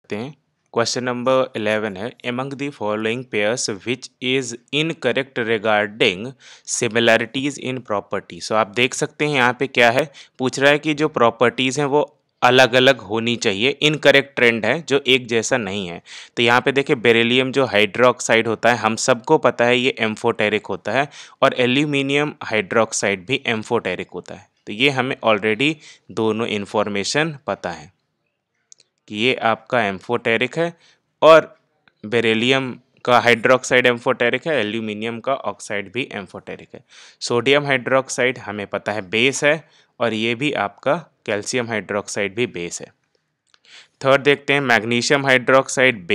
सकते हैं। Question number 11 है, among the following pairs which is incorrect regarding similarities in property. So आप देख सकते हैं यहाँ पे क्या है, पूछ रहा है कि जो प्रॉपर्टीज हैं वो अलग अलग होनी चाहिए, इनकरेक्ट ट्रेंड है जो एक जैसा नहीं है। तो यहाँ पे देखिए बेरिलियम जो हाइड्रोक्साइड होता है हम सबको पता है ये एम्फोटेरिक होता है, और एल्यूमिनियम हाइड्रोक्साइड भी एम्फोटेरिक होता है। तो ये हमें ऑलरेडी दोनों इन्फॉर्मेशन पता है कि ये आपका एम्फोटेरिक है और बेरिलियम का हाइड्रोक्साइड एम्फोटेरिक है, एल्यूमिनियम का ऑक्साइड भी एम्फोटेरिक है। सोडियम हाइड्रोक्साइड हमें पता है बेस है, और ये भी आपका कैल्शियम हाइड्रोक्साइड भी बेस है। थर्ड देखते हैं, मैग्नीशियम हाइड्रोक्साइड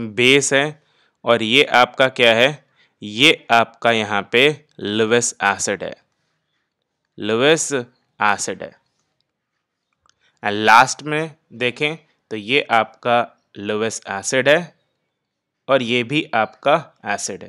बेस है और ये आपका क्या है, ये आपका यहाँ पे लुईस एसिड है, लुईस एसिड है। एंड लास्ट में देखें तो ये आपका लुईस एसिड है और ये भी आपका एसिड है।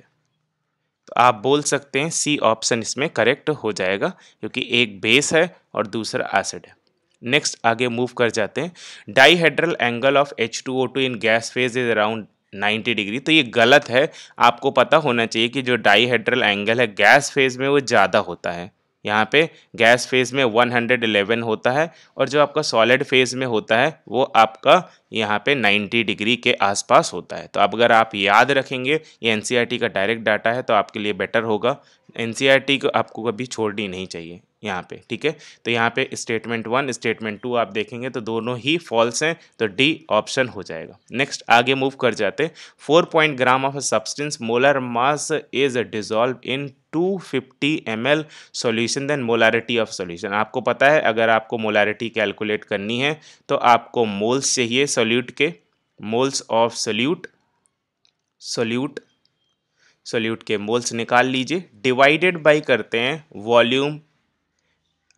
तो आप बोल सकते हैं सी ऑप्शन इसमें करेक्ट हो जाएगा, क्योंकि एक बेस है और दूसरा एसिड है। नेक्स्ट आगे मूव कर जाते हैं। Dihedral angle of H2O2 in gas phase is around 90 degree. तो ये गलत है, आपको पता होना चाहिए कि जो डाईहेड्रल एंगल है गैस फेज में वो ज़्यादा होता है। यहाँ पे गैस फेज में 111 होता है, और जो आपका सॉलिड फेज में होता है वो आपका यहाँ पे 90 डिग्री के आसपास होता है। तो अब अगर आप याद रखेंगे, ये एनसीईआरटी का डायरेक्ट डाटा है तो आपके लिए बेटर होगा। एनसीईआरटी को आपको कभी छोड़नी नहीं चाहिए यहाँ पे, ठीक है। तो यहाँ पे स्टेटमेंट 1 स्टेटमेंट 2 आप देखेंगे तो दोनों ही फॉल्स हैं, तो डी ऑप्शन हो जाएगा। नेक्स्ट आगे मूव कर जाते हैं। 4 gram of substance molar mass is dissolve in 250 ml solution, then molarity of solution. आपको पता है अगर आपको मोलारिटी कैलकुलेट करनी है तो आपको मोल्स चाहिए सॉल्यूट के, मोल्स ऑफ सोल्यूट के मोल्स निकाल लीजिए, डिवाइडेड बाई करते हैं वॉल्यूम।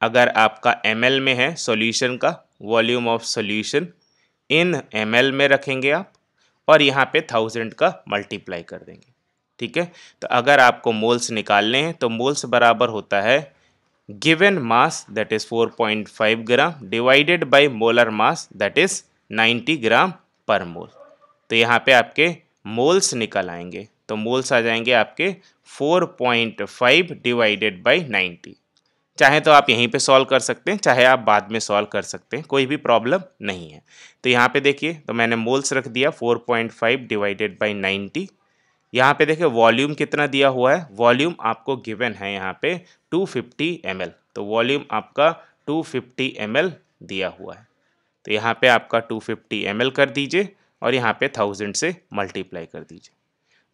अगर आपका ml में है सॉल्यूशन का, volume of solution in ml में रखेंगे आप, और यहाँ पे 1000 का मल्टीप्लाई कर देंगे, ठीक है। तो अगर आपको मोल्स निकालने हैं तो मोल्स बराबर होता है given mass that is 4.5 gram divided by molar mass that is 90 ग्राम पर मोल। तो यहाँ पे आपके मोल्स निकल आएंगे, तो मोल्स आ जाएंगे आपके 4.5 डिवाइडेड बाई 90। चाहे तो आप यहीं पे सॉल्व कर सकते हैं, चाहे आप बाद में सॉल्व कर सकते हैं, कोई भी प्रॉब्लम नहीं है। तो यहाँ पे देखिए, तो मैंने मोल्स रख दिया 4.5 डिवाइडेड बाई 90। यहाँ पे देखिए वॉल्यूम कितना दिया हुआ है, वॉल्यूम आपको गिवन है यहाँ पे 250 ml, तो वॉल्यूम आपका 250 ml दिया हुआ है। तो यहाँ पे आपका 250 ml कर दीजिए और यहाँ पे 1000 से मल्टीप्लाई कर दीजिए।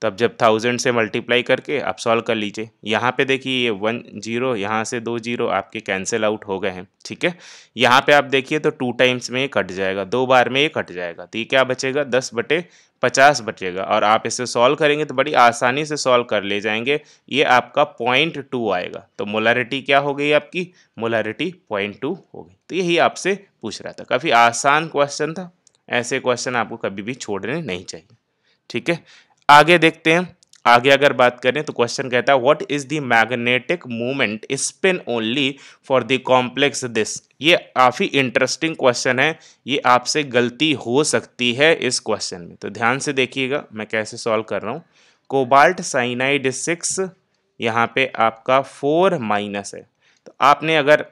तो अब जब 1000 से मल्टीप्लाई करके आप सॉल्व कर लीजिए। यहाँ पे देखिए ये 1 0, यहाँ से 2 0 आपके कैंसिल आउट हो गए हैं, ठीक है। यहाँ पे आप देखिए तो 2 टाइम्स में ये कट जाएगा, 2 बार में ये कट जाएगा, तो ये क्या बचेगा 10/50 बचेगा। और आप इसे सॉल्व करेंगे तो बड़ी आसानी से सॉल्व कर ले जाएंगे। ये आपका 0.2 आएगा, तो मोलारिटी क्या हो गई आपकी, मोलारिटी 0.2 हो गई। तो यही आपसे पूछ रहा था, काफ़ी आसान क्वेश्चन था, ऐसे क्वेश्चन आपको कभी भी छोड़ने नहीं चाहिए, ठीक है। आगे देखते हैं। आगे अगर बात करें तो क्वेश्चन कहता है what is the magnetic movement spin only for the complex this. ये काफ़ी इंटरेस्टिंग क्वेश्चन है, ये आपसे गलती हो सकती है इस क्वेश्चन में, तो ध्यान से देखिएगा मैं कैसे सॉल्व कर रहा हूँ। कोबाल्ट साइनाइड 6, यहाँ पे आपका 4 माइनस है, तो आपने अगर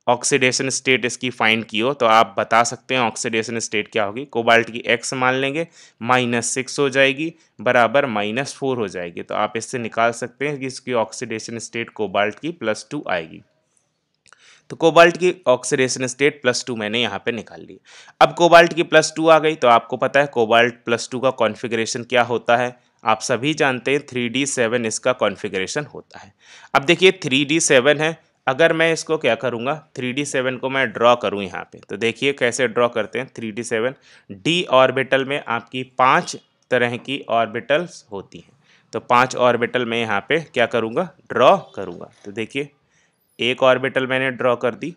ऑक्सीडेशन स्टेट इसकी फाइंड की हो तो आप बता सकते हैं ऑक्सीडेशन स्टेट क्या होगी। कोबाल्ट की x मान लेंगे, -6 हो जाएगी बराबर -4 हो जाएगी, तो आप इससे निकाल सकते हैं कि इसकी ऑक्सीडेशन स्टेट कोबाल्ट की +2 आएगी। तो कोबाल्ट की ऑक्सीडेशन स्टेट +2 मैंने यहाँ पे निकाल ली। अब कोबाल्ट की +2 आ गई, तो आपको पता है कोबाल्ट +2 का कॉन्फ़िगरेशन क्या होता है, आप सभी जानते हैं 3d7 इसका कॉन्फ़िगरेशन होता है। अब देखिए 3d7 है, अगर मैं इसको क्या करूँगा 3d7 को मैं ड्रॉ करूँ यहाँ पे, तो देखिए कैसे ड्रॉ करते हैं 3d7। डी ऑर्बिटल में आपकी 5 तरह की ऑर्बिटल्स होती हैं, तो 5 ऑर्बिटल में यहाँ पे क्या करूँगा, ड्रॉ करूँगा। तो देखिए एक ऑर्बिटल मैंने ड्रॉ कर दी,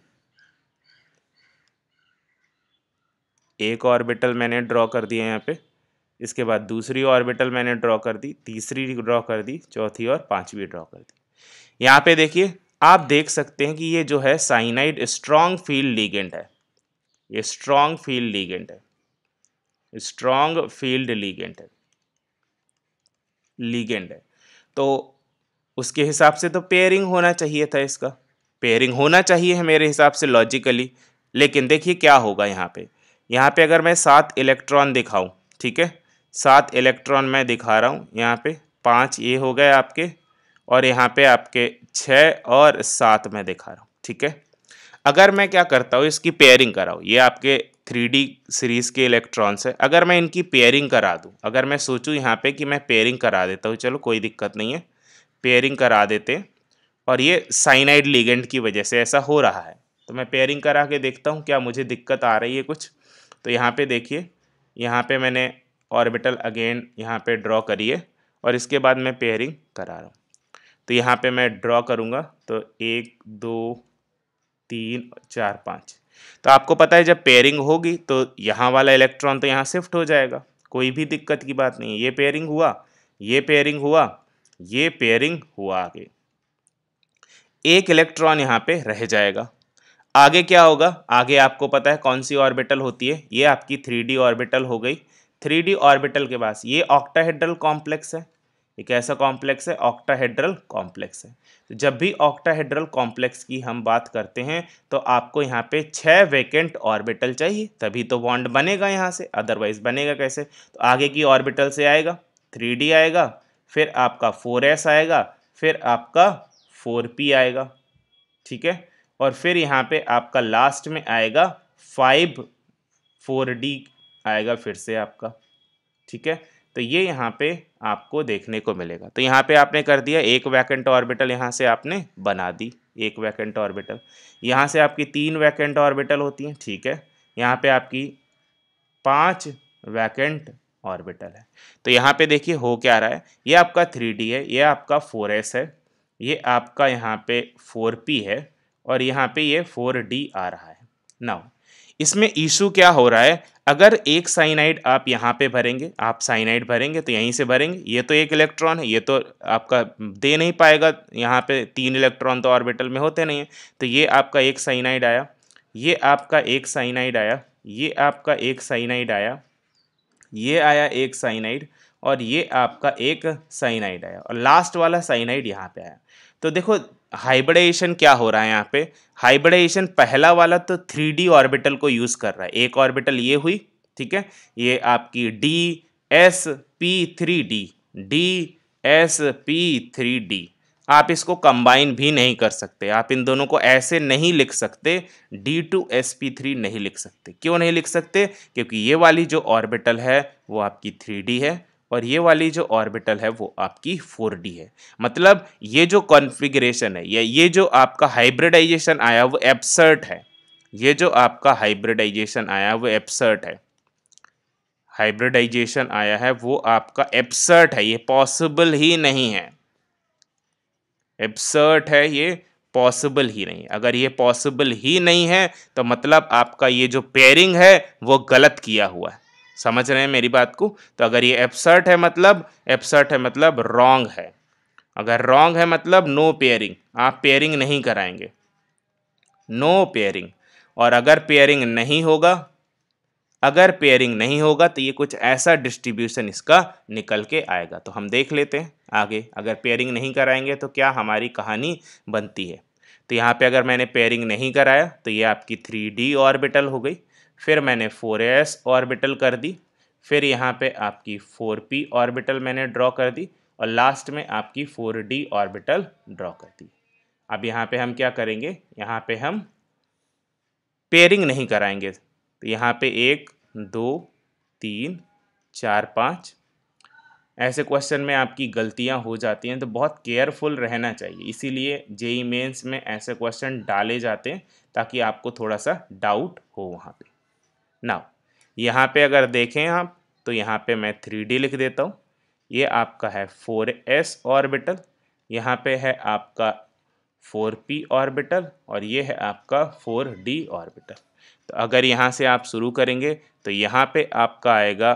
एक ऑर्बिटल मैंने ड्रॉ कर दिया यहाँ पे, इसके बाद दूसरी ऑर्बिटल मैंने ड्रॉ कर दी, तीसरी ड्रॉ कर दी, चौथी और पांचवी ड्रॉ कर दी। यहाँ पे देखिए आप देख सकते हैं कि ये जो है साइनाइड स्ट्रॉन्ग फील्ड लिगेंड है, ये स्ट्रॉन्ग फील्ड लिगेंड है, स्ट्रॉन्ग फील्ड लिगेंड है। तो उसके हिसाब से तो पेयरिंग होना चाहिए था, इसका पेयरिंग होना चाहिए है मेरे हिसाब से लॉजिकली। लेकिन देखिए क्या होगा यहाँ पे अगर मैं 7 इलेक्ट्रॉन दिखाऊं, ठीक है, 7 इलेक्ट्रॉन मैं दिखा रहा हूँ यहाँ पे, 5 ये हो गए आपके, और यहाँ पे आपके 6 और 7 मैं दिखा रहा हूँ, ठीक है। अगर मैं क्या करता हूँ, इसकी पेयरिंग कराऊँ, ये आपके 3D सीरीज के इलेक्ट्रॉन्स है, अगर मैं इनकी पेयरिंग करा दूँ, अगर मैं सोचूं यहाँ पे कि मैं पेयरिंग करा देता हूँ, चलो कोई दिक्कत नहीं है, पेयरिंग करा देते हैं, और ये साइनाइड लिगेंड की वजह से ऐसा हो रहा है, तो मैं पेयरिंग करा के देखता हूँ क्या मुझे दिक्कत आ रही है कुछ। तो यहाँ पे देखिए, यहाँ पे मैंने ऑर्बिटल अगेन यहाँ पे ड्रॉ करी है, और इसके बाद मैं पेयरिंग करा रहा हूँ। तो यहाँ पे मैं ड्रॉ करूँगा तो 1 2 3 4 5। तो आपको पता है जब पेयरिंग होगी तो यहाँ वाला इलेक्ट्रॉन तो यहाँ शिफ्ट हो जाएगा, कोई भी दिक्कत की बात नहीं है। ये पेयरिंग हुआ, ये पेयरिंग हुआ, ये पेयरिंग हुआ, आगे एक इलेक्ट्रॉन यहाँ पे रह जाएगा। आगे क्या होगा, आगे आपको पता है कौन सी ऑर्बिटल होती है, ये आपकी 3D ऑर्बिटल हो गई। 3D ऑर्बिटल के पास ये ऑक्टाहेड्रल कॉम्प्लेक्स है, ये कैसा कॉम्प्लेक्स है, ऑक्टाहेड्रल कॉम्प्लेक्स है। तो जब भी ऑक्टाहेड्रल कॉम्प्लेक्स की हम बात करते हैं तो आपको यहाँ पे 6 वैकेंट ऑर्बिटल चाहिए, तभी तो बॉन्ड बनेगा यहाँ से, अदरवाइज बनेगा कैसे। तो आगे की ऑर्बिटल से आएगा 3D आएगा, फिर आपका 4s आएगा, फिर आपका 4p आएगा, ठीक है, और फिर यहाँ पे आपका लास्ट में आएगा 5 4D आएगा फिर से आपका, ठीक है। तो ये यहाँ पे आपको देखने को मिलेगा। तो यहाँ पे आपने कर दिया, एक वैकेंट ऑर्बिटल यहाँ से आपने बना दी, एक वैकेंट ऑर्बिटल। यहाँ से आपकी 3 वैकेंट ऑर्बिटल होती हैं, ठीक है, यहाँ पे आपकी 5 वैकेंट ऑर्बिटल है। तो यहाँ पे देखिए हो क्या रहा है, ये आपका 3D है, ये आपका 4s है, ये आपका यहाँ पे 4p है, और यहाँ पे ये 4D आ रहा है। नाउ इसमें इशू क्या हो रहा है, अगर एक साइनाइड आप यहाँ पे भरेंगे, आप साइनाइड भरेंगे तो यहीं से भरेंगे, ये तो एक इलेक्ट्रॉन है, ये तो आपका दे नहीं पाएगा, यहाँ पे 3 इलेक्ट्रॉन तो ऑर्बिटल में होते नहीं है। तो ये आपका एक साइनाइड आया, ये आपका एक साइनाइड आया, ये आपका एक साइनाइड आया, ये आया एक साइनाइड, और ये आपका एक साइनाइड आया, और लास्ट वाला साइनाइड यहाँ पे आया। तो देखो हाइब्रिडाइजेशन क्या हो रहा है यहाँ पे, हाइब्रिडाइजेशन पहला वाला तो 3D ऑर्बिटल को यूज कर रहा है, एक ऑर्बिटल ये हुई, ठीक है, ये आपकी DsP3D, DsP3D, आप इसको कंबाइन भी नहीं कर सकते, आप इन दोनों को ऐसे नहीं लिख सकते, D2sp3 नहीं लिख सकते। क्यों नहीं लिख सकते, क्योंकि ये वाली जो ऑर्बिटल है वो आपकी 3D है, और ये वाली जो ऑर्बिटल है वो आपकी 4D है। मतलब ये जो कॉन्फ़िगरेशन है या ये जो आपका हाइब्रिडाइजेशन आया वो एब्सर्ड है, ये जो आपका हाइब्रिडाइजेशन आया वो एब्सर्ड है, हाइब्रिडाइजेशन आया है वो आपका एब्सर्ड है, ये पॉसिबल ही नहीं है, एब्सर्ड है, ये पॉसिबल ही नहीं। अगर ये पॉसिबल ही नहीं है तो मतलब आपका ये जो पेयरिंग है वो गलत किया हुआ है, समझ रहे हैं मेरी बात को। तो अगर ये एब्सर्ड है मतलब, एब्सर्ड है मतलब रॉन्ग है, अगर रॉन्ग है मतलब नो पेयरिंग, आप पेयरिंग नहीं कराएंगे, नो पेयरिंग। और अगर पेयरिंग नहीं होगा, अगर पेयरिंग नहीं होगा तो ये कुछ ऐसा डिस्ट्रीब्यूशन इसका निकल के आएगा। तो हम देख लेते हैं आगे, अगर पेयरिंग नहीं कराएंगे तो क्या हमारी कहानी बनती है। तो यहाँ पे अगर मैंने पेयरिंग नहीं कराया तो ये आपकी 3D ऑर्बिटल हो गई, फिर मैंने 4s ऑर्बिटल कर दी, फिर यहाँ पे आपकी 4p ऑर्बिटल मैंने ड्रॉ कर दी, और लास्ट में आपकी 4D ऑर्बिटल ड्रॉ कर दी। अब यहाँ पे हम क्या करेंगे, यहाँ पे हम पेयरिंग नहीं कराएंगे। तो यहाँ पे 1 2 3 4 5 ऐसे क्वेश्चन में आपकी गलतियाँ हो जाती हैं, तो बहुत केयरफुल रहना चाहिए, इसीलिए जेई मेंस में ऐसे क्वेश्चन डाले जाते हैं ताकि आपको थोड़ा सा डाउट हो वहाँ पे। नाउ यहाँ पे अगर देखें आप तो यहाँ पे मैं 3D लिख देता हूँ, ये आपका है 4s ऑर्बिटल, यहाँ पे है आपका 4p ऑर्बिटल, और ये है आपका 4D ऑर्बिटल। तो अगर यहाँ से आप शुरू करेंगे तो यहाँ पे आपका आएगा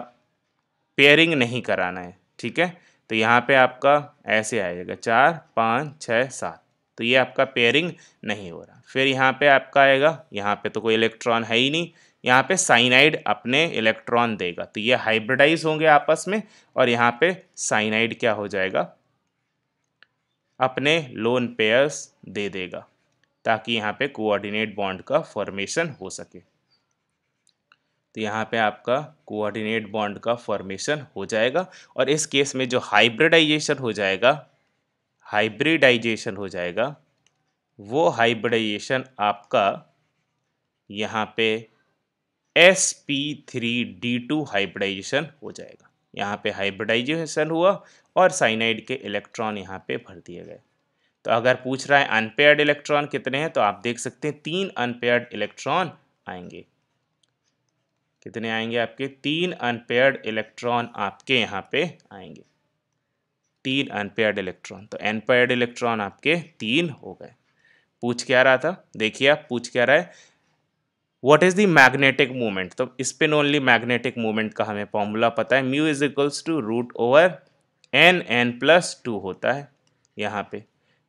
पेयरिंग नहीं कराना है, ठीक है। तो यहाँ पे आपका ऐसे आएगा 4 5 6 7, तो ये आपका पेयरिंग नहीं हो रहा। फिर यहाँ पे आपका आएगा, यहाँ पे तो कोई इलेक्ट्रॉन है ही नहीं, यहाँ पे साइनाइड अपने इलेक्ट्रॉन देगा, तो ये हाइब्रिडाइज होंगे आपस में, और यहाँ पे साइनाइड क्या हो जाएगा, अपने लोन पेयर्स दे देगा, ताकि यहाँ पे कोऑर्डिनेट बॉन्ड का फॉर्मेशन हो सके। तो यहाँ पे आपका कोऑर्डिनेट बॉन्ड का फॉर्मेशन हो जाएगा, और इस केस में जो हाइब्रिडाइजेशन हो जाएगा वो हाइब्रिडाइजेशन आपका यहाँ पे sp3d2 हाइब्रिडाइजेशन हो जाएगा। यहाँ पे हाइब्रिडाइजेशन हुआ और साइनाइड के इलेक्ट्रॉन यहाँ पे भर दिए गए। तो अगर पूछ रहा है अनपेयर्ड इलेक्ट्रॉन कितने हैं, तो आप देख सकते हैं 3 अनपेयर्ड इलेक्ट्रॉन आएंगे। कितने आएंगे आपके? 3 अनपेयर्ड इलेक्ट्रॉन आपके यहाँ पे आएंगे, 3 अनपेयर्ड इलेक्ट्रॉन। तो अनपेयर्ड इलेक्ट्रॉन आपके 3 हो गए। पूछ क्या रहा था, देखिए आप पूछ क्या रहा है, what is the magnetic movement. तो स्पिन ओनली मैग्नेटिक मूवमेंट का हमें फॉर्मूला पता है, mu is equals to root over n+2 होता है यहाँ पे।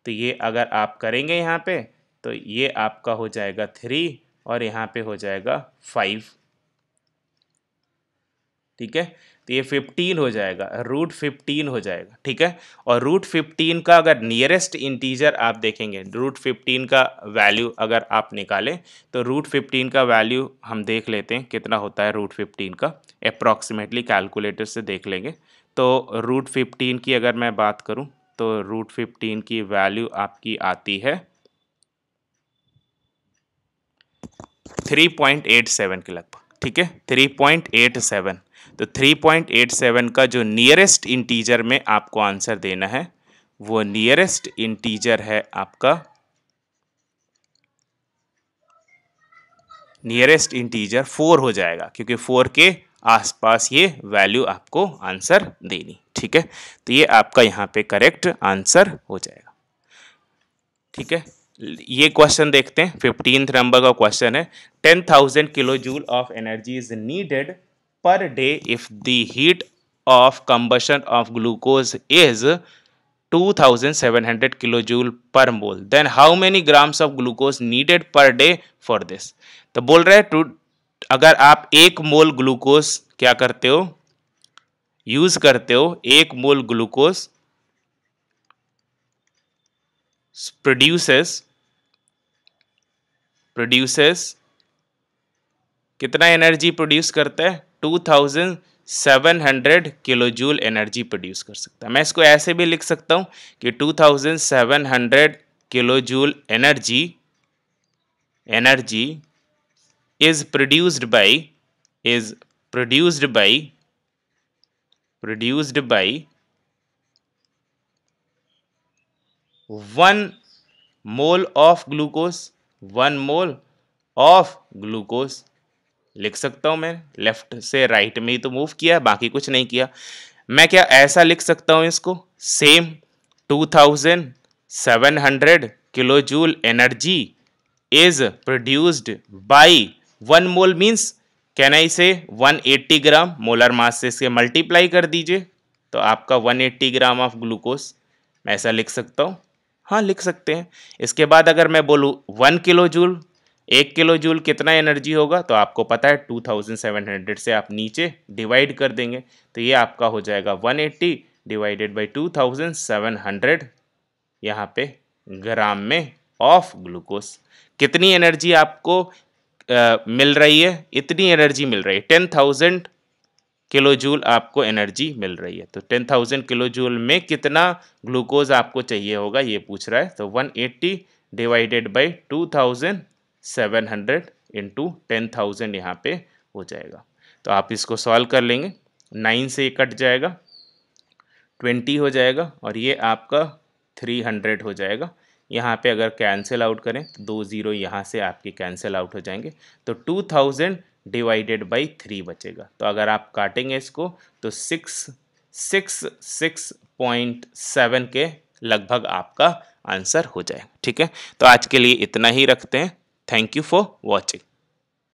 तो ये अगर आप करेंगे यहाँ पे, तो ये आपका हो जाएगा 3 और यहाँ पे हो जाएगा 5, ठीक है। तो ये 15 हो जाएगा, रूट 15 हो जाएगा, ठीक है। और रूट 15 का अगर नियरेस्ट इंटीजर आप देखेंगे, रूट 15 का वैल्यू अगर आप निकालें, तो रूट 15 का वैल्यू हम देख लेते हैं कितना होता है रूट 15 का, अप्रॉक्सीमेटली कैलकुलेटर से देख लेंगे। तो रूट 15 की अगर मैं बात करूं, तो रूट 15 की वैल्यू आपकी आती है 3.87 के लगभग, ठीक है, 3.87। तो 3.87 का जो नियरेस्ट इंटीजर में आपको आंसर देना है, वो नियरेस्ट इंटीजर है आपका, नियरेस्ट इंटीजर 4 हो जाएगा, क्योंकि 4 के आसपास ये वैल्यू आपको आंसर देनी, ठीक है। तो ये आपका यहाँ पे करेक्ट आंसर हो जाएगा, ठीक है। ये क्वेश्चन देखते हैं, 15th नंबर का क्वेश्चन है, 10,000 kilo joule of energy is needed per day if the heat of combustion of glucose is 2700 kilo joule per mole, then how many grams of glucose needed per day for this. तो बोल रहे हैं अगर आप 1 मोल glucose क्या करते हो, use करते हो, 1 मोल ग्लूकोज प्रोड्यूसेस कितना एनर्जी प्रोड्यूस करता है, 2700 किलो जूल एनर्जी प्रोड्यूस कर सकता है। मैं इसको ऐसे भी लिख सकता हूं कि 2700 kilo joule energy is produced by 1 mole of glucose, लिख सकता हूं मैं, लेफ्ट से राइट में ही तो मूव किया, बाकी कुछ नहीं किया। मैं क्या ऐसा लिख सकता हूं इसको, same 2700 kilo joule energy is produced by 1 mole, means can I से 180 ग्राम, मोलर मास से इसके मल्टीप्लाई कर दीजिए, तो आपका 180 ग्राम ऑफ ग्लूकोज, मैं ऐसा लिख सकता हूँ, हाँ लिख सकते हैं। इसके बाद अगर मैं बोलूँ 1 किलो जूल, 1 किलो जूल कितना एनर्जी होगा, तो आपको पता है 2700 से आप नीचे डिवाइड कर देंगे, तो ये आपका हो जाएगा 180 डिवाइडेड बाई 2700 यहाँ पे ग्राम में ऑफ ग्लूकोज। कितनी एनर्जी आपको मिल रही है, इतनी एनर्जी मिल रही है, 10,000 किलो जूल आपको एनर्जी मिल रही है। तो 10,000 किलो जूल में कितना ग्लूकोज आपको चाहिए होगा, ये पूछ रहा है। तो 180 डिवाइडेड बाई 2700 इंटू 10,000 यहाँ पे हो जाएगा। तो आप इसको सॉल्व कर लेंगे, 9 से कट जाएगा, 20 हो जाएगा, और ये आपका 300 हो जाएगा। यहाँ पे अगर कैंसिल आउट करें तो 2 0 यहाँ से आपके कैंसिल आउट हो जाएंगे, तो 2000 डिवाइडेड बाई 3 बचेगा। तो अगर आप काटेंगे इसको तो 666.7 के लगभग आपका आंसर हो जाएगा, ठीक है। तो आज के लिए इतना ही रखते हैं। Thank you for watching.